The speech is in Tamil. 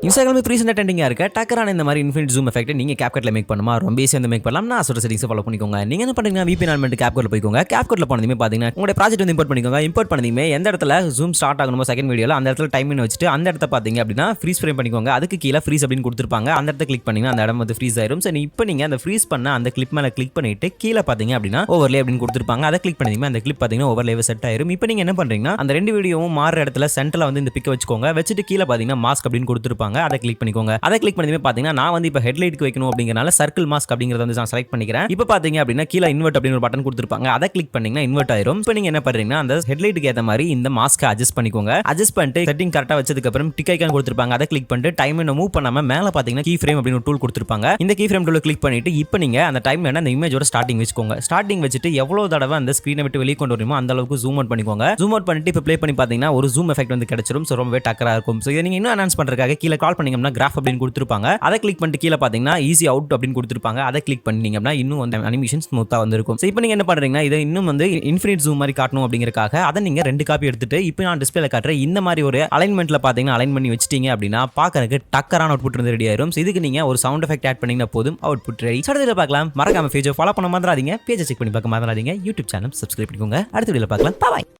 இன்ஸ்டாகிராம் ரீசெண்டாக ட்ரெண்டிங்காக இருக்க டக்கரான இந்த மாதிரி இன்ஃபினிட் ஜூம் எஃபெக்ட் நீங்கள் Capcutல மேக் பண்ணுமா ரொம்ப ஈஸியாக வந்து மேக் பண்ணலாம். நான் சொல்ற செட்டிங்ஸை ஃபாலோ பண்ணிக்கோங்க. நீங்கள் என்ன பண்ணுறீங்கன்னா VPN ஆன் பண்ணிட்டு Capcutல போய்க்கோங்க. Capcutல போனதுமே பார்த்தீங்கன்னா உங்களுடைய ப்ராஜெக்ட் வந்து இம்போர்ட் பண்ணிக்கோங்க. இம்போர்ட் பண்ணதுமே எந்த இடத்துல ஜூம் ஸ்டார்ட் ஆகணுமோ செகண்ட் வீடியோவில் அந்த இடத்துல டைம் வச்சுட்டு அந்த இடத்த பார்த்தீங்க அப்படின்னா ஃப்ரீஸ் ஃப்ரேம் பண்ணிக்கோங்க. அதுக்கு கீழே ஃப்ரீஸ் அப்படின்னு கொடுத்துருப்பாங்க. அந்த இடத்த கிளிக் பண்ணிங்கன்னா அந்த இடம் வந்து ஃப்ரீஸ் ஆயிரும். சரி இப்போ நீங்கள் அந்த ஃப்ரீஸ் பண்ண அந்த கிளிப் மேலே கிளிக் பண்ணிட்டு கீழே பார்த்தீங்க அப்படின்னா ஓவர்லே அப்படின்னு கொடுத்துருப்பாங்க. அதை கிளிக் பண்ணதுமே அந்த கிளிப் பார்த்தீங்கன்னா ஓவர்லேவே செட் ஆயிரும். இப்போ நீங்கள் என்ன பண்ணுறீங்கன்னா அந்த ரெண்டு வீடியோவும் மாறுற இடத்துல சென்டரில் வந்து இந்த பிக்கை வச்சுக்கோங்க. வச்சுட்டு கீழே பார்த்தீங்கன்னா மாஸ்க் அப்படின்னு கொடுத்துருப்பாங்க. அதை கிளிக் பண்ணிக்கோங்க. அதை கிளிக் பண்ணதுமே பாத்தீங்கன்னா நான் வந்து இப்போ ஹெட்லைட்க்கு வைக்கணும் அப்படிங்கறனால சர்க்கிள் மாஸ்க் அப்படிங்கறத வந்து நான் செலக்ட் பண்ணிக்கிறேன். இப்போ பாத்தீங்க அப்படின்னா கீழ இன்வெர்ட் அப்படின்னு ஒரு பட்டன் கொடுத்திருப்பாங்க. அதை கிளிக் பண்ணீங்கன்னா இன்வெர்ட் ஆயிரும். இப்போ நீங்க என்ன பண்றீங்கன்னா அந்த ஹெட்லைட்டுக்கு ஏத்த மாதிரி இந்த மாஸ்கை அட்ஜஸ்ட் பண்ணிக்கோங்க. அட்ஜஸ்ட் பண்ணிட்டு செட்டிங் கரெக்ட்டா வச்சதுக்கு அப்புறம் டிக் ஐகான் கொடுத்திருப்பாங்க. அதை கிளிக் பண்ணிட்டு டைம் மூவ் பண்ணாம மேல பாத்தீங்கன்னா கீ ஃப்ரேம் அப்படின்னு ஒரு டூல் கொடுத்திருப்பாங்க. இந்த கீ ஃப்ரேம் டூலை கிளிக் பண்ணிட்டு இப்போ நீங்க அந்த டைம் அந்த இமேஜோட ஸ்டார்டிங் வச்சுக்கோங்க. ஸ்டார்டிங் வச்சுட்டு எவ்வளவு தடவை அந்த ஸ்கிரீனை விட்டு வெளியே கொண்டு வரணுமோ அந்த அளவுக்கு ஜூம் அவுட் பண்ணிக்கோங்க. ஜூம் அவுட் பண்ணிட்டு இப்போ ப்ளே பண்ணி பாத்தீங்கன்னா ஒரு ஜூம் எஃபெக்ட் வந்து கிடைச்சிரும். சோ ரொம்பவே டக்கரா இருக்கும். சோ இதை நீங்க இன்னும் அனௌன்ஸ் பண்றதுக்காக கீழ கால் பண்ணீங்கன்னா கிராஃப் அப்படின்னு கொடுத்திருப்பாங்க. அதை கிளிக் பண்ணிட்டு கீழ பாத்தீங்கன்னா ஈஸி அவுட் அப்படின்னு கொடுத்திருப்பாங்க. அதை கிளிக் பண்ணீங்கன்னா இன்னும் அந்த அனிமேஷன் ஸ்மூத்தா வந்திருக்கும். சோ இப்போ நீங்க என்ன பண்றீங்கன்னா இதை இன்னும் வந்து இன்ஃபினிட் ஜூம் மாதிரி காட்டணும் அப்படிங்கறதுக்காக அதை நீங்க 2 காப்பி எடுத்துட்டு இப்போ நான் டிஸ்பிளேல காட்டுறேன் இந்த மாதிரி ஒரு அலைன்மெண்ட்ல பாத்தீங்கன்னா அலைன் பண்ணி வச்சிட்டீங்க அப்படின்னா பார்க்கறதுக்கு டக்கரான அவுட்புட் வந்து ரெடி ஆயிரும். இதுக்கு நீங்க ஒரு சவுண்ட் எஃபெக்ட் ஆட் பண்ணீங்கன்னா போதும் அவுட்புட் ரெடி. அடுத்த பார்க்கலாம். மறக்காம பேஜை ஃபாலோ பண்ண மறந்துடாதீங்க. பேஜை செக் பண்ணி பார்க்க மறந்துடாதீங்க. யூடியூப் சேனல் சப்ஸ்கிரைப் பண்ணிக்கோங்க. அடுத்த வீடியோல பார்க்கலாம். பாய்.